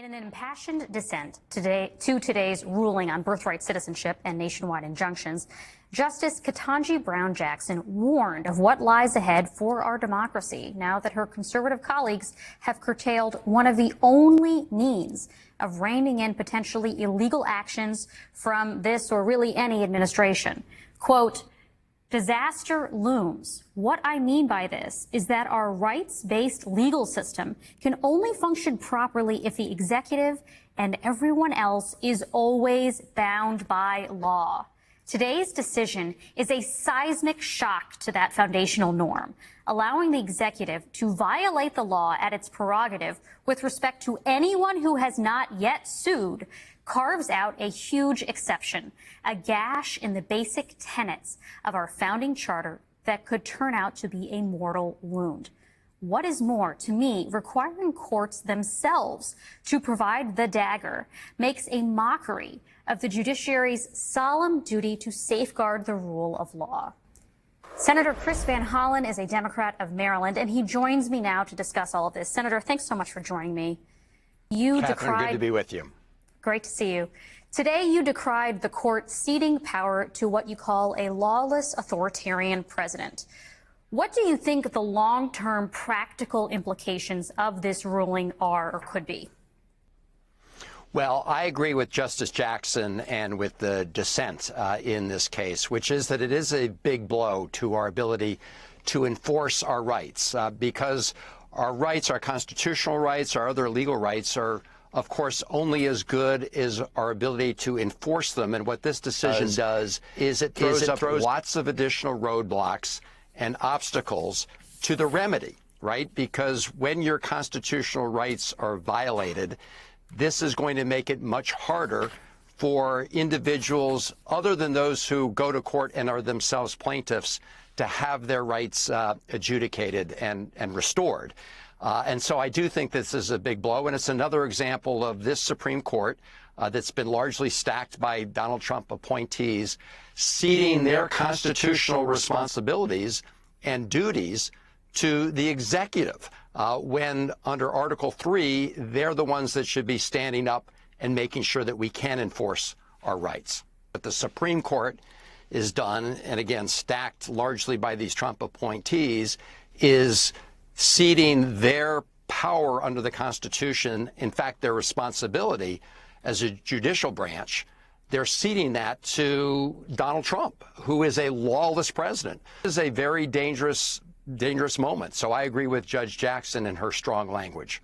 In an impassioned dissent to today's ruling on birthright citizenship and nationwide injunctions, Justice Ketanji Brown Jackson warned of what lies ahead for our democracy now that her conservative colleagues have curtailed one of the only means of reining in potentially illegal actions from this or really any administration. Quote, "Disaster looms. What I mean by this is that our rights-based legal system can only function properly if the executive and everyone else is always bound by law. Today's decision is a seismic shock to that foundational norm, allowing the executive to violate the law at its prerogative with respect to anyone who has not yet sued, carves out a huge exception, a gash in the basic tenets of our founding charter that could turn out to be a mortal wound. What is more, to me, requiring courts themselves to provide the dagger makes a mockery of the judiciary's solemn duty to safeguard the rule of law." Senator Chris Van Hollen is a Democrat of Maryland, and he joins me now to discuss all of this. Senator, thanks so much for joining me. Catherine, good to be with you. Great to see you. Today, you decried the court ceding power to what you call a lawless authoritarian president. What do you think the long-term practical implications of this ruling are or could be? Well, I agree with Justice Jackson and with the dissent in this case, which is that it is a big blow to our ability to enforce our rights because our rights, our constitutional rights, our other legal rights are, of course, only as good as our ability to enforce them. And what this decision does is it throws up lots of additional roadblocks and obstacles to the remedy, right? Because when your constitutional rights are violated, this is going to make it much harder for individuals other than those who go to court and are themselves plaintiffs to have their rights adjudicated and restored. And so I do think this is a big blow, and it's another example of this Supreme Court that's been largely stacked by Donald Trump appointees, ceding their constitutional responsibilities and duties to the executive, when under Article 3, they're the ones that should be standing up and making sure that we can enforce our rights. But the Supreme Court is done, and again, stacked largely by these Trump appointees, is ceding their power under the Constitution, in fact, their responsibility as a judicial branch. They're ceding that to Donald Trump, who is a lawless president. This is a very dangerous moment. So I agree with Judge Jackson in her strong language.